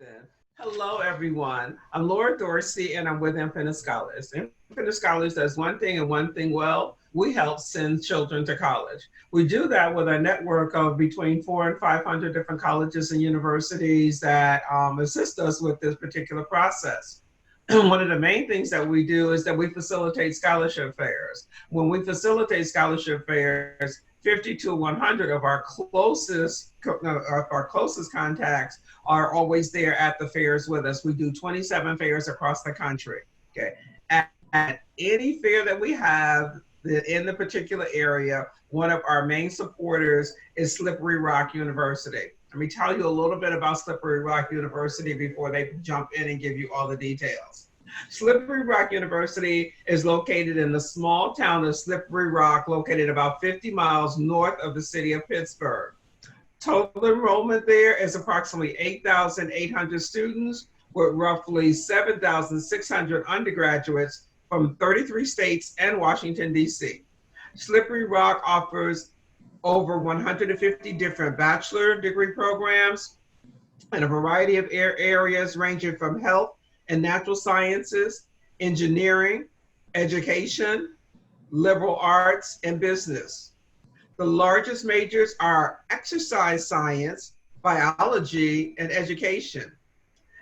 Then. Hello, everyone. I'm Laura Dorsey, and I'm with Infinite Scholars. Infinite Scholars does one thing and one thing well. We help send children to college. We do that with a network of between 400 and 500 different colleges and universities that assist us with this particular process. One of the main things that we do is that we facilitate scholarship fairs. When we facilitate scholarship fairs, 50 to 100 of our closest contacts are always there at the fairs with us. We do 27 fairs across the country. Okay, at any fair that we have in the particular area, one of our main supporters is Slippery Rock University. Let me tell you a little bit about Slippery Rock University before they jump in and give you all the details. Slippery Rock University is located in the small town of Slippery Rock, located about 50 miles north of the city of Pittsburgh. Total enrollment there is approximately 8,800 students, with roughly 7,600 undergraduates from 33 states and Washington, D.C. Slippery Rock offers over 150 different bachelor degree programs in a variety of areas ranging from health and natural sciences, engineering, education, liberal arts, and business. The largest majors are exercise science, biology, and education.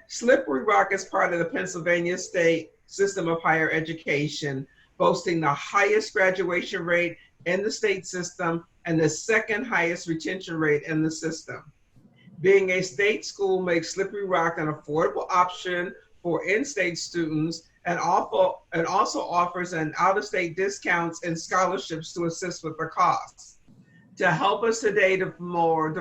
Slippery Rock is part of the Pennsylvania State System of Higher Education, boasting the highest graduation rate in the state system and the second highest retention rate in the system. Being a state school makes Slippery Rock an affordable option for in-state students and also offers an out-of-state discounts and scholarships to assist with the costs. To help us today to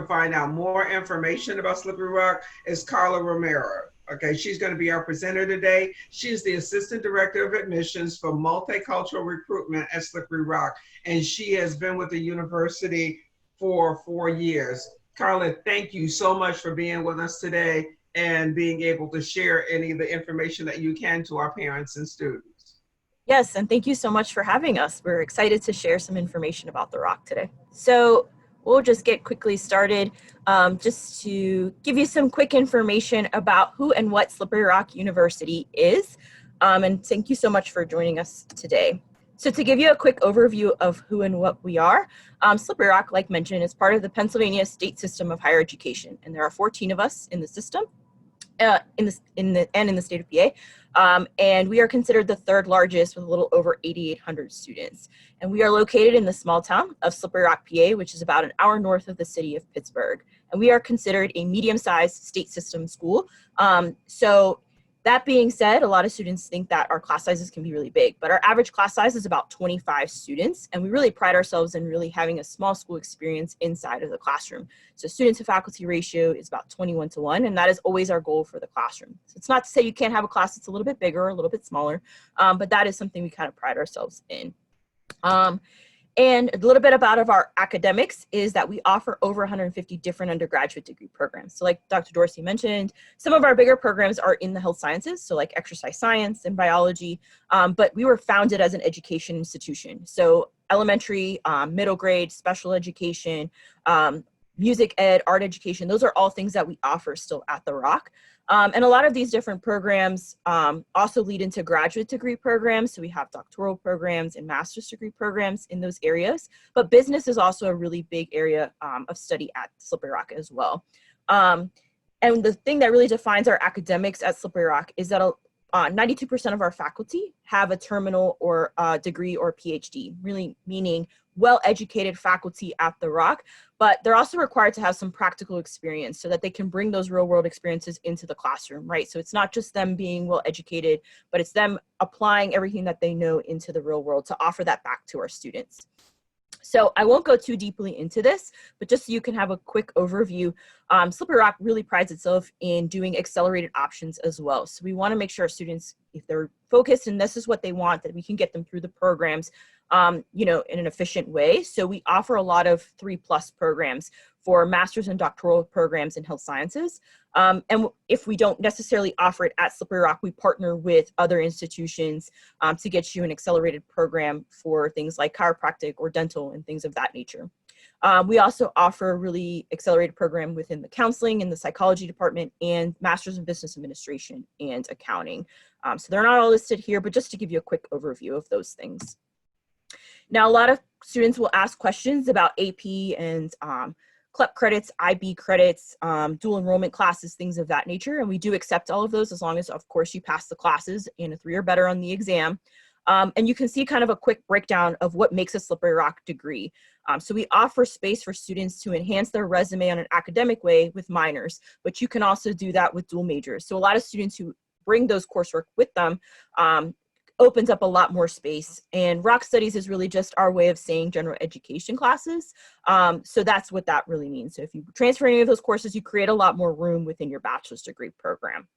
find out more information about Slippery Rock is Carla Romero. Okay, she's going to be our presenter today. She's the Assistant Director of Admissions for Multicultural Recruitment at Slippery Rock, and she has been with the university for 4 years. Carla, thank you so much for being with us today and being able to share any of the information that you can to our parents and students. Yes, and thank you so much for having us. We're excited to share some information about the Rock today. So we'll just get quickly started just to give you some quick information about who and what Slippery Rock University is. And thank you so much for joining us today. So to give you a quick overview of who and what we are, Slippery Rock, like mentioned, is part of the Pennsylvania State System of Higher Education, and there are 14 of us in the system. In the state of PA, and we are considered the third largest with a little over 8,800 students. And we are located in the small town of Slippery Rock, PA, which is about an hour north of the city of Pittsburgh. And we are considered a medium-sized state system school. So that being said, a lot of students think that our class sizes can be really big, but our average class size is about 25 students, and we really pride ourselves in really having a small school experience inside of the classroom. So student to faculty ratio is about 21:1, and that is always our goal for the classroom. So it's not to say you can't have a class that's a little bit bigger or a little bit smaller, but that is something we kind of pride ourselves in. And a little bit about our academics is that we offer over 150 different undergraduate degree programs. So like Dr. Dorsey mentioned, some of our bigger programs are in the health sciences, so like exercise science and biology, but we were founded as an education institution. So elementary, middle grade, special education, music ed, art education, those are all things that we offer still at the Rock. And a lot of these different programs also lead into graduate degree programs. So we have doctoral programs and master's degree programs in those areas. But business is also a really big area of study at Slippery Rock as well. And the thing that really defines our academics at Slippery Rock is that 92% of our faculty have a terminal or degree or PhD, really meaning well-educated faculty at the Rock, but they're also required to have some practical experience so that they can bring those real-world experiences into the classroom, right? So it's not just them being well-educated, but it's them applying everything that they know into the real world to offer that back to our students. So I won't go too deeply into this, but just so you can have a quick overview, Slippery Rock really prides itself in doing accelerated options as well. So we want to make sure our students, if they're focused and this is what they want, that we can get them through the programs, in an efficient way. So we offer a lot of 3+ programs for master's and doctoral programs in health sciences. And if we don't necessarily offer it at Slippery Rock, we partner with other institutions to get you an accelerated program for things like chiropractic or dental and things of that nature. We also offer a really accelerated program within the counseling and the psychology department and Masters in Business Administration and Accounting. So they're not all listed here, but just to give you a quick overview of those things. Now, a lot of students will ask questions about AP and CLEP credits, IB credits, dual enrollment classes, things of that nature. And we do accept all of those as long as, of course, you pass the classes in a 3 or better on the exam. And you can see kind of a quick breakdown of what makes a Slippery Rock degree. So we offer space for students to enhance their resume on an academic way with minors, but you can also do that with dual majors. So a lot of students who bring those coursework with them opens up a lot more space. And Rock Studies is really just our way of saying general education classes. So that's what that really means. So if you transfer any of those courses, you create a lot more room within your bachelor's degree program.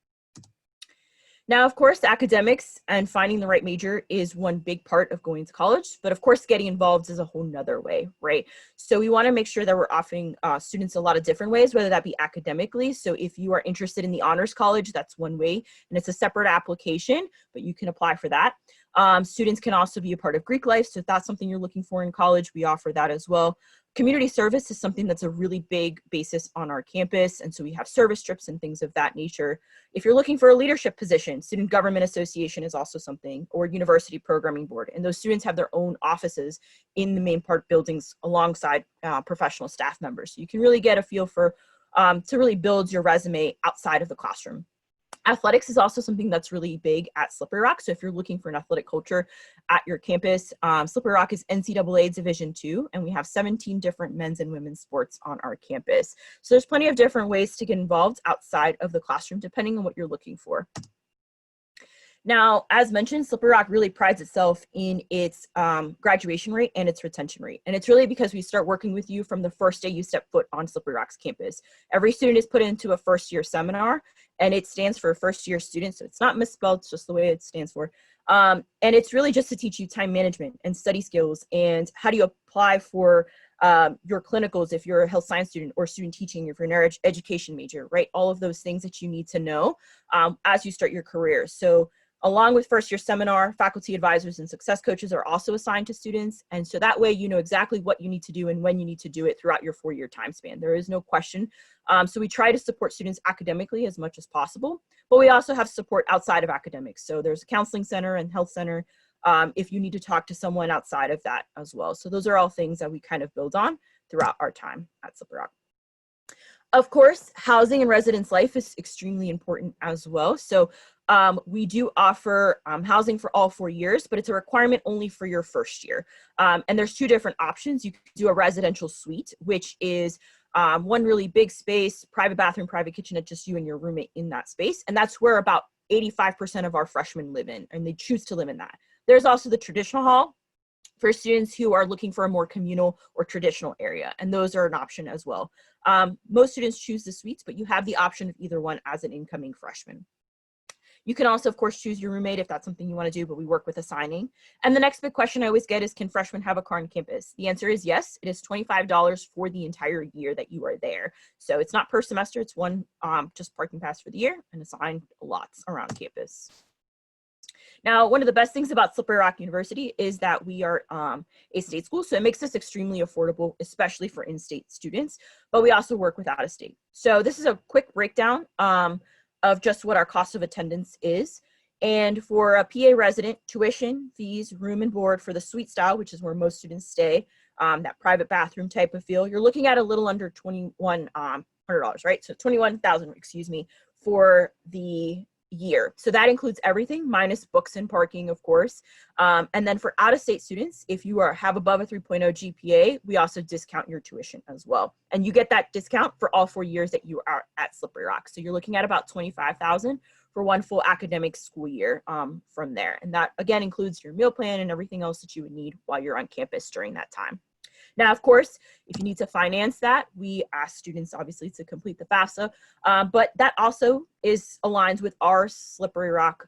Now, of course, academics and finding the right major is one big part of going to college, but of course, getting involved is a whole nother way, right? So we want to make sure that we're offering students a lot of different ways, whether that be academically. So if you are interested in the honors college, that's one way, and it's a separate application, but you can apply for that. Students can also be a part of Greek life. So if that's something you're looking for in college, we offer that as well. Community service is something that's a really big basis on our campus. And so we have service trips and things of that nature. If you're looking for a leadership position, Student Government Association is also something, or University Programming Board. And those students have their own offices in the main part buildings alongside professional staff members. So you can really get a feel for, to really build your resume outside of the classroom. Athletics is also something that's really big at Slippery Rock. So if you're looking for an athletic culture at your campus, Slippery Rock is NCAA Division II, and we have 17 different men's and women's sports on our campus. So there's plenty of different ways to get involved outside of the classroom, depending on what you're looking for. Now, as mentioned, Slippery Rock really prides itself in its graduation rate and its retention rate. And it's really because we start working with you from the first day you step foot on Slippery Rock's campus. Every student is put into a first-year seminar, and it stands for first-year student. So it's not misspelled, it's just the way it stands for. And it's really just to teach you time management and study skills and how do you apply for your clinicals if you're a health science student, or student teaching if you're an education major, right? All of those things that you need to know as you start your career. So along with first year seminar, faculty advisors and success coaches are also assigned to students. And so that way you know exactly what you need to do and when you need to do it throughout your 4-year time span. There is no question. So we try to support students academically as much as possible, but we also have support outside of academics. So there's a counseling center and health center if you need to talk to someone outside of that as well. So those are all things that we kind of build on throughout our time at Slippery Rock. Of course, housing and residence life is extremely important as well. So we do offer housing for all 4 years, but it's a requirement only for your first year. And there's 2 different options. You can do a residential suite, which is one really big space, private bathroom, private kitchen, at just you and your roommate in that space. And that's where about 85% of our freshmen live in, and they choose to live in that. There's also the traditional hall for students who are looking for a more communal or traditional area, and those are an option as well. Most students choose the suites, but you have the option of either one as an incoming freshman. You can also, of course, choose your roommate if that's something you want to do, but we work with assigning. And the next big question I always get is, can freshmen have a car on campus? The answer is yes. It is $25 for the entire year that you are there. So it's not per semester. It's one just parking pass for the year and assigned lots around campus. Now, one of the best things about Slippery Rock University is that we are a state school, so it makes us extremely affordable, especially for in-state students, but we also work with out-of-state. So this is a quick breakdown of just what our cost of attendance is. And for a PA resident, tuition, fees, room and board for the suite style, which is where most students stay, that private bathroom type of feel, you're looking at a little under $2,100, right? So $21,000, excuse me, for the year. So that includes everything minus books and parking, of course. And then for out-of-state students, if you have above a 3.0 GPA, we also discount your tuition as well. And you get that discount for all 4 years that you are at Slippery Rock. So you're looking at about $25,000 for one full academic school year from there. And that, again, includes your meal plan and everything else that you would need while you're on campus during that time. Now, of course, if you need to finance that, we ask students obviously to complete the FAFSA, but that also aligns with our Slippery Rock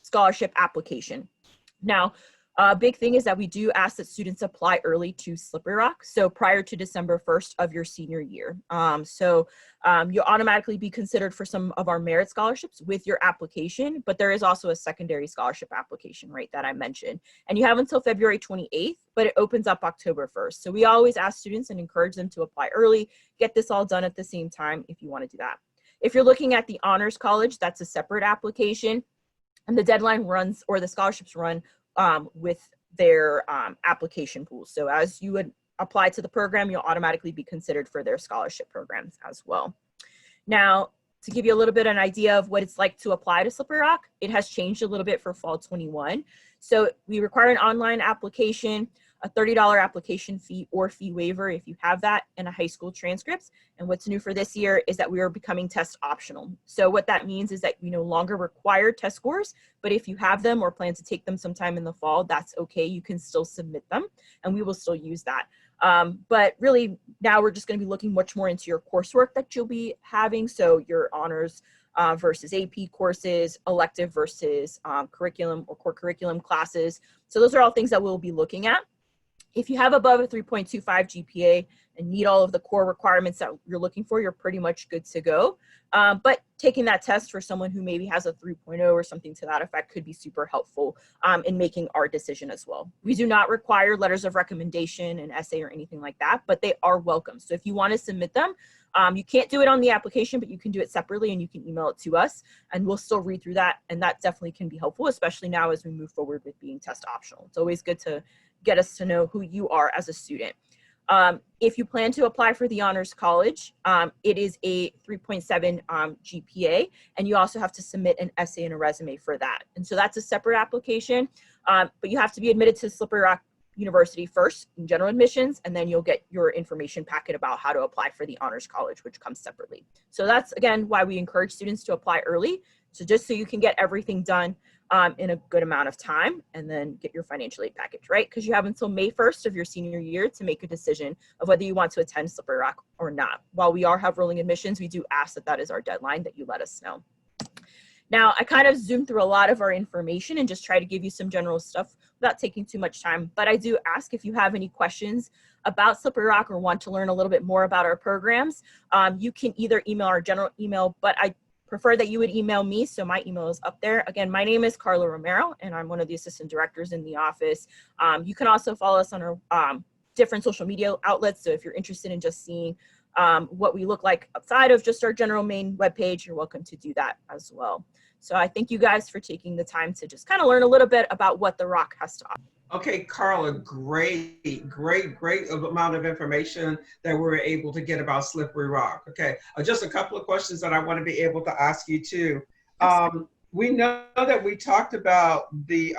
scholarship application. Now, A big thing is that we do ask that students apply early to Slippery Rock, so prior to December 1st of your senior year. You'll automatically be considered for some of our merit scholarships with your application, but there is also a secondary scholarship application, right, that I mentioned. And you have until February 28th, but it opens up October 1st. So we always ask students and encourage them to apply early, get this all done at the same time if you want to do that. If you're looking at the Honors College, that's a separate application, and the deadline runs, or the scholarships run with their application pools. So as you would apply to the program, you'll automatically be considered for their scholarship programs as well. Now, to give you a little bit of an idea of what it's like to apply to Slippery Rock, it has changed a little bit for fall 21. So we require an online application, a $30 application fee or fee waiver if you have that, and a high school transcripts. And what's new for this year is that we are becoming test optional. So what that means is that we no longer require test scores, but if you have them or plan to take them sometime in the fall, that's okay. You can still submit them and we will still use that. But really now we're just going to be looking much more into your coursework that you'll be having. So your honors versus AP courses, elective versus curriculum or core curriculum classes. So those are all things that we'll be looking at. If you have above a 3.25 GPA and meet all of the core requirements that you're looking for, you're pretty much good to go. But taking that test for someone who maybe has a 3.0 or something to that effect could be super helpful in making our decision as well. We do not require letters of recommendation, an essay, or anything like that, but they are welcome. So if you want to submit them, you can't do it on the application, but you can do it separately and you can email it to us and we'll still read through that. And that definitely can be helpful, especially now as we move forward with being test optional. It's always good to get us to know who you are as a student. If you plan to apply for the Honors College, it is a 3.7 GPA, and you also have to submit an essay and a resume for that. And so that's a separate application, but you have to be admitted to Slippery Rock University first in general admissions, and then you'll get your information packet about how to apply for the Honors College, which comes separately. So that's, again, why we encourage students to apply early. So just so you can get everything done in a good amount of time and then get your financial aid package, right? Because you have until May 1st of your senior year to make a decision of whether you want to attend Slippery Rock or not. While we have rolling admissions, we do ask that that is our deadline, that you let us know. Now, I kind of zoomed through a lot of our information and just try to give you some general stuff without taking too much time. But I do ask if you have any questions about Slippery Rock or want to learn a little bit more about our programs, you can either email our general email, but I prefer that you would email me. So my email is up there. Again, my name is Carla Romero and I'm one of the assistant directors in the office. You can also follow us on our different social media outlets. So if you're interested in just seeing what we look like outside of just our general main webpage, you're welcome to do that as well. So I thank you guys for taking the time to just kind of learn a little bit about what the Rock has to offer. Okay, Carla, great amount of information that we were able to get about Slippery Rock. Okay, just a couple of questions that I want to be able to ask you too. We know that we talked about the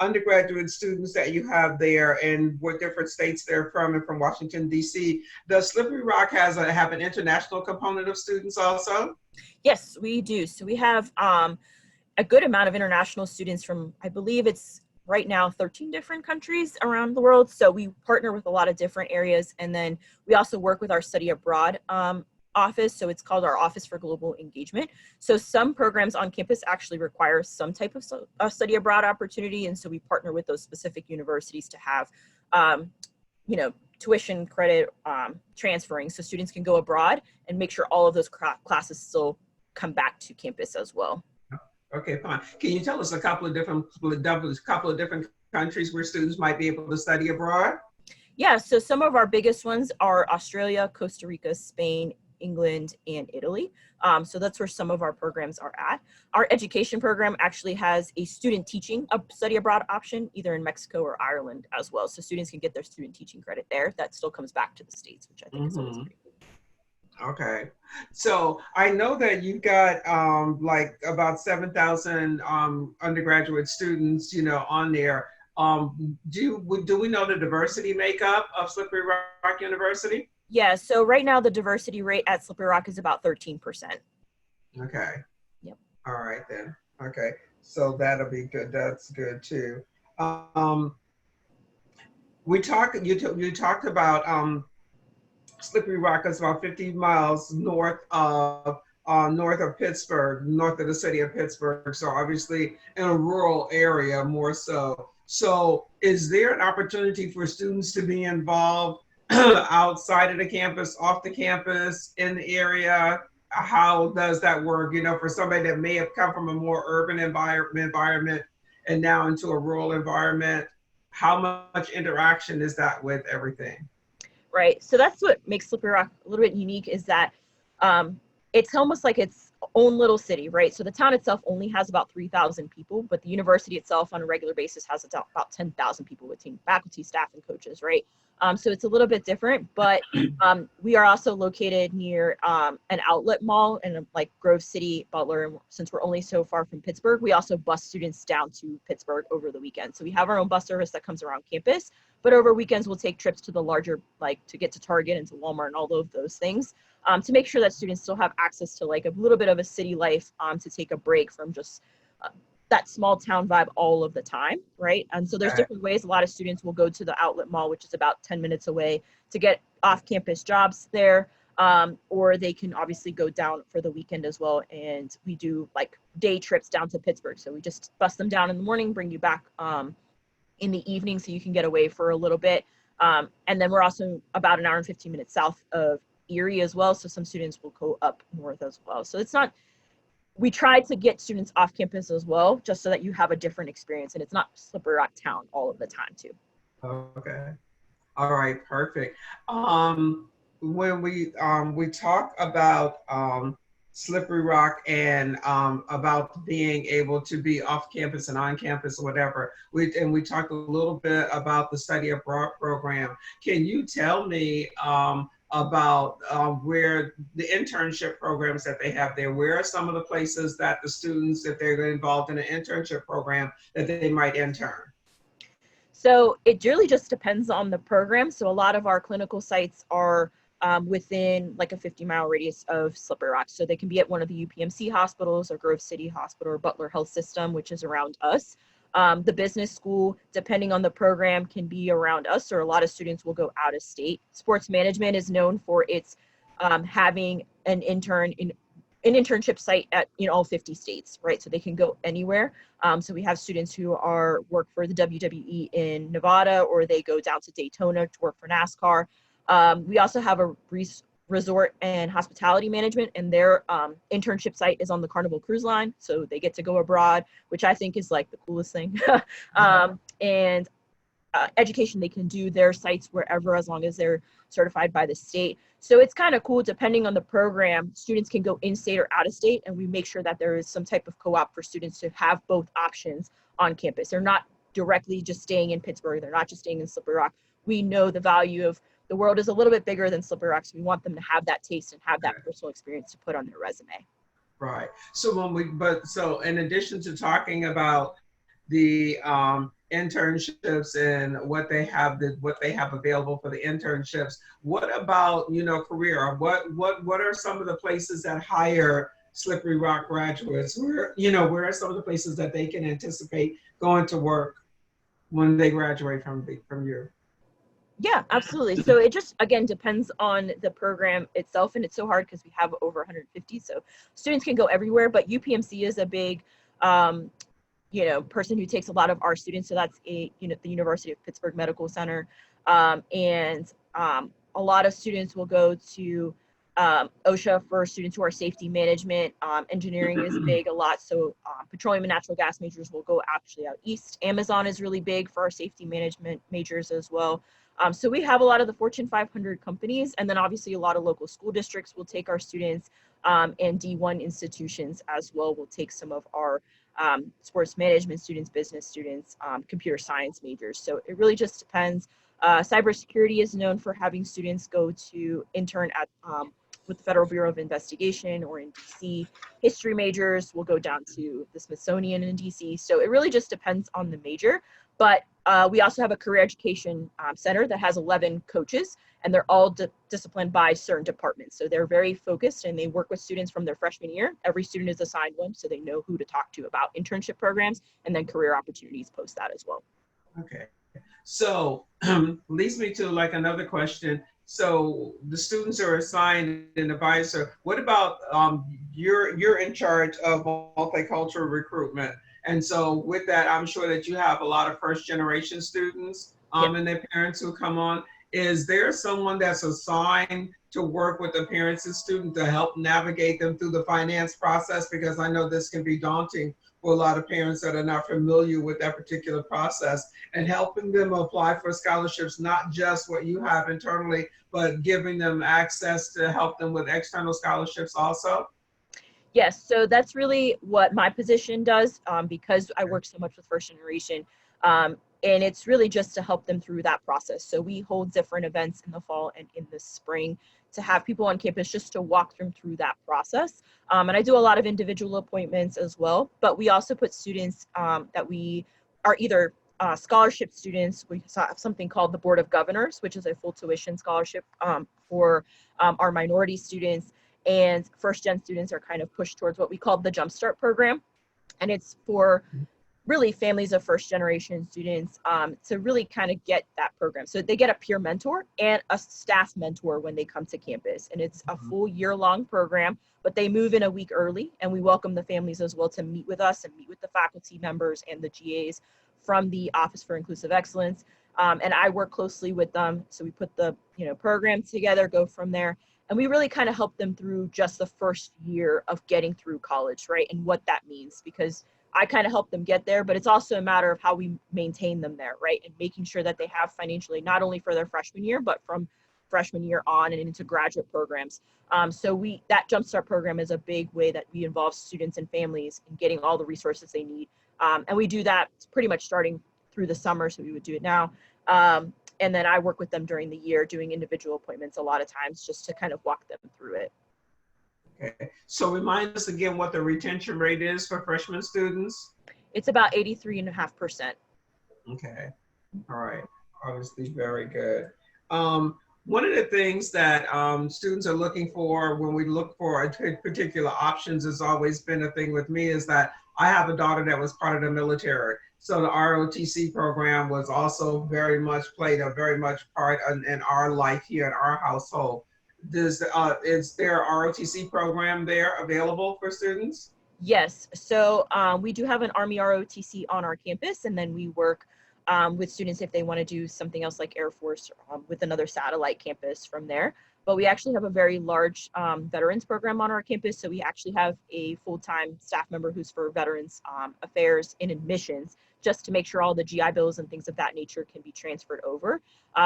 undergraduate students that you have there and what different states they're from and from Washington, D.C. Does Slippery Rock have an international component of students also? Yes, we do. So we have a good amount of international students from, I believe it's right now 13 different countries around the world. So we partner with a lot of different areas. And then we also work with our study abroad office. So it's called our Office for Global Engagement. So some programs on campus actually require some type of study abroad opportunity. And so we partner with those specific universities to have, tuition credit transferring so students can go abroad and make sure all of those classes still come back to campus as well. Okay, fine. Can you tell us a couple of different countries where students might be able to study abroad? Yeah, so some of our biggest ones are Australia, Costa Rica, Spain, England, and Italy. So that's where some of our programs are at. Our education program actually has a student teaching, a study abroad option, either in Mexico or Ireland as well. So students can get their student teaching credit there. That still comes back to the States, which I think is always pretty cool. Okay, so I know that you've got like about 7,000 undergraduate students, on there. Do we know the diversity makeup of Slippery Rock University? Yeah, so right now the diversity rate at Slippery Rock is about 13%. Okay. Yep. All right then. Okay, so that'll be good. That's good too. You talked about Slippery Rock is about 50 miles north of Pittsburgh, north of the city of Pittsburgh. So obviously in a rural area more so. So is there an opportunity for students to be involved outside of the campus, off the campus, in the area? How does that work? You know, for somebody that may have come from a more urban environment and now into a rural environment, how much interaction is that with everything? Right. So that's what makes Slippery Rock a little bit unique is that um, it's almost like its own little city, right? So the town itself only has about 3,000 people, but the university itself on a regular basis has about 10,000 people between faculty, staff, and coaches, right? So it's a little bit different, but we are also located near an outlet mall in like Grove City, Butler. And since we're only so far from Pittsburgh, we also bus students down to Pittsburgh over the weekend. So we have our own bus service that comes around campus. But over weekends, we'll take trips to the larger, like to get to Target and to Walmart and all of those things to make sure that students still have access to like a little bit of a city life to take a break from just that small town vibe all of the time, right? And so there's different ways. A lot of students will go to the outlet mall, which is about 10 minutes away, to get off-campus jobs there, or they can obviously go down for the weekend as well. And we do like day trips down to Pittsburgh. So we just bus them down in the morning, bring you back in the evening so you can get away for a little bit. And then we're also about an hour and 15 minutes south of Erie as well. So some students will go up north as well. So it's not, we try to get students off campus as well, just so that you have a different experience and it's not Slippery Rock town all of the time too. Okay. All right, perfect. When we talk about Slippery Rock and about being able to be off campus and on campus or whatever, we talked a little bit about the study abroad program. Can you tell me about where the internship programs that they have there? Where are some of the places that the students, if they're involved in an internship program, that they might intern? So it really just depends on the program. So a lot of our clinical sites are within like a 50-mile radius of Slippery Rock. So they can be at one of the UPMC hospitals or Grove City Hospital or Butler Health System, which is around us. The business school, depending on the program, can be around us, or a lot of students will go out of state. Sports management is known for its having an internship site in all 50 states, right? So they can go anywhere. So we have students who work for the WWE in Nevada, or they go down to Daytona to work for NASCAR. We also have a resort and hospitality management, and their internship site is on the Carnival Cruise Line. So they get to go abroad, which I think is like the coolest thing. And education, they can do their sites wherever as long as they're certified by the state. So it's kind of cool. Depending on the program, students can go in-state or out of state, and we make sure that there is some type of co-op for students to have both options on campus. They're not directly just staying in Pittsburgh. They're not just staying in Slippery Rock. We know the value of the world is a little bit bigger than Slippery Rock, so we want them to have that taste and have that personal experience to put on their resume. Right. So in addition to talking about the internships and what they have available for the internships, what about career? What are some of the places that hire Slippery Rock graduates? Where are some of the places that they can anticipate going to work when they graduate from your? Yeah, absolutely. So it just, again, depends on the program itself. And it's so hard because we have over 150. So students can go everywhere, but UPMC is a big, person who takes a lot of our students. So that's the University of Pittsburgh Medical Center. And a lot of students will go to OSHA for students who are safety management. Engineering is big a lot. So petroleum and natural gas majors will go actually out east. Amazon is really big for our safety management majors as well. So we have a lot of the Fortune 500 companies, and then obviously a lot of local school districts will take our students, and D1 institutions as well will take some of our sports management students, business students, computer science majors. So it really just depends. Cybersecurity is known for having students go to intern at with the Federal Bureau of Investigation or in DC. History majors will go down to the Smithsonian in DC. So it really just depends on the major. But we also have a career education center that has 11 coaches, and they're all disciplined by certain departments. So they're very focused, and they work with students from their freshman year. Every student is assigned one, so they know who to talk to about internship programs and then career opportunities post that as well. Okay. So leads me to like another question. So the students are assigned an advisor. What about you're in charge of multicultural recruitment, And so with that, I'm sure that you have a lot of first generation students Yep. and their parents who come on. Is there someone that's assigned to work with the parents and students to help navigate them through the finance process? Because I know this can be daunting for a lot of parents that are not familiar with that particular process, and helping them apply for scholarships, not just what you have internally, but giving them access to help them with external scholarships also? Yes, so that's really what my position does, because I work so much with first generation. And it's really just to help them through that process. So we hold different events in the fall and in the spring to have people on campus just to walk them through that process. And I do a lot of individual appointments as well, but we also put students that we are either scholarship students. We have something called the Board of Governors, which is a full tuition scholarship for our minority students, and first gen students are kind of pushed towards what we call the Jumpstart program. And it's for really families of first generation students to really kind of get that program. So they get a peer mentor and a staff mentor when they come to campus. And it's a full year-long program, but they move in a week early, and we welcome the families as well to meet with us and meet with the faculty members and the GAs from the Office for Inclusive Excellence. And I work closely with them. So we put the program together, go from there. And we really kind of help them through just the first year of getting through college, right? And what that means, because I kind of help them get there, but it's also a matter of how we maintain them there, right? And making sure that they have financially, not only for their freshman year, but from freshman year on and into graduate programs. So that Jumpstart program is a big way that we involve students and families in getting all the resources they need. And we do that pretty much starting through the summer, so we would do it now. And then I work with them during the year doing individual appointments a lot of times just to kind of walk them through it. Okay, so remind us again what the retention rate is for freshman students. It's about 83.5%. Okay, all right, obviously very good. One of the things that students are looking for when we look for particular options has always been a thing with me, is that I have a daughter that was part of the military. So the ROTC program was also played a very much part in our life here in our household. Is there a ROTC program there available for students? Yes, so we do have an Army ROTC on our campus, and then we work with students if they want to do something else like Air Force with another satellite campus from there. But we actually have a very large veterans program on our campus. So we actually have a full-time staff member who's for Veterans Affairs and admissions, just to make sure all the GI Bills and things of that nature can be transferred over.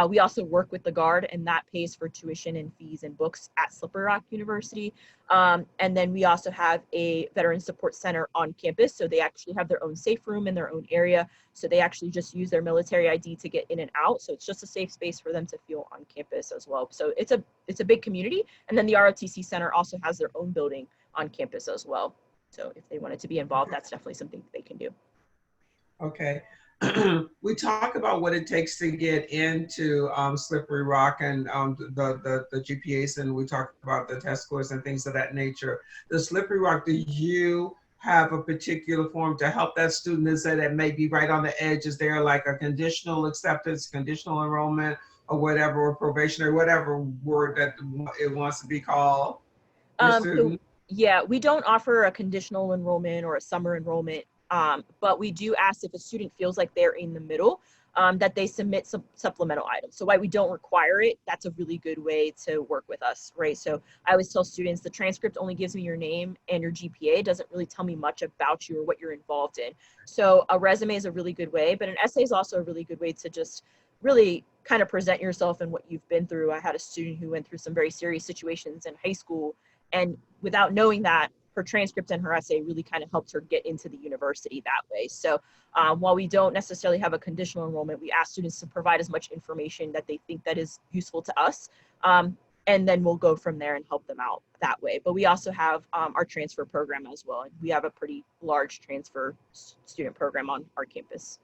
We also work with the Guard, and that pays for tuition and fees and books at Slippery Rock University. And then we also have a Veteran Support Center on campus. So they actually have their own safe room in their own area. So they actually just use their military ID to get in and out. So it's just a safe space for them to feel on campus as well. So it's a big community. And then the ROTC Center also has their own building on campus as well. So if they wanted to be involved, that's definitely something they can do. Okay. We talk about what it takes to get into Slippery Rock and the GPAs, and we talk about the test scores and things of that nature. The Slippery Rock, do you have a particular form to help that student that may be right on the edge? Is there like a conditional acceptance, conditional enrollment, or whatever, or probationary, whatever word that it wants to be called? Yeah, we don't offer a conditional enrollment or a summer enrollment. But we do ask if a student feels like they're in the middle, that they submit some supplemental items. So while we don't require it, that's a really good way to work with us, right? So I always tell students the transcript only gives me your name and your GPA. It doesn't really tell me much about you or what you're involved in. So a resume is a really good way, but an essay is also a really good way to just really kind of present yourself and what you've been through. I had a student who went through some very serious situations in high school, and without knowing that, her transcript and her essay really kind of helped her get into the university that way. So while we don't necessarily have a conditional enrollment, we ask students to provide as much information that they think that is useful to us. And then we'll go from there and help them out that way. But we also have our transfer program as well. And we have a pretty large transfer student program on our campus.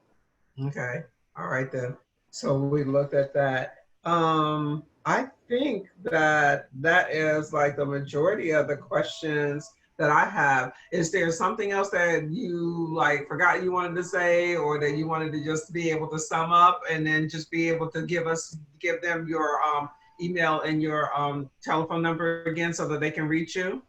Okay. All right then. So we looked at that. I think that is like the majority of the questions that I have. Is there something else that you forgot you wanted to say, or that you wanted to just be able to sum up and then just be able to give them your email and your telephone number again so that they can reach you?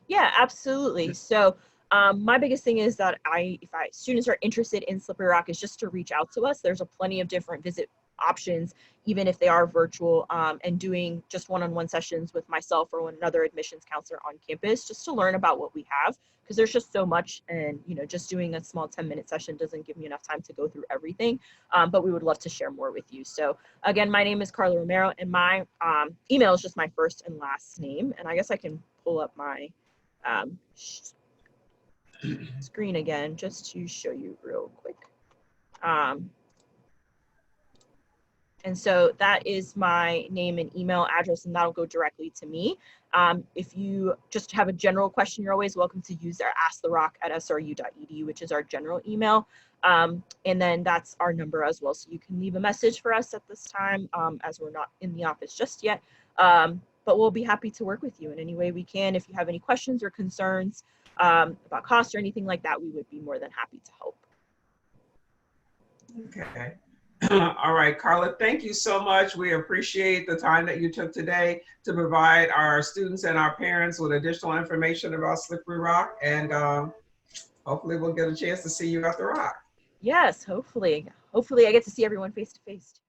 Yeah, absolutely. So My biggest thing is that if students are interested in Slippery Rock, is just to reach out to us. There's a plenty of different visit options, even if they are virtual, and doing just one-on-one sessions with myself or another admissions counselor on campus, just to learn about what we have, because there's just so much, and just doing a small 10-minute session doesn't give me enough time to go through everything, but we would love to share more with you. So again, my name is Carla Romero, and my email is just my first and last name, and I guess I can pull up my screen again just to show you real quick. And so that is my name and email address, and that'll go directly to me. If you just have a general question, you're always welcome to use our asktherock@sru.edu, which is our general email. And then that's our number as well. So you can leave a message for us at this time, as we're not in the office just yet. But we'll be happy to work with you in any way we can. If you have any questions or concerns about cost or anything like that, we would be more than happy to help. Okay. All right, Carla, thank you so much. We appreciate the time that you took today to provide our students and our parents with additional information about Slippery Rock. And hopefully we'll get a chance to see you at the Rock. Yes, hopefully. Hopefully I get to see everyone face to face.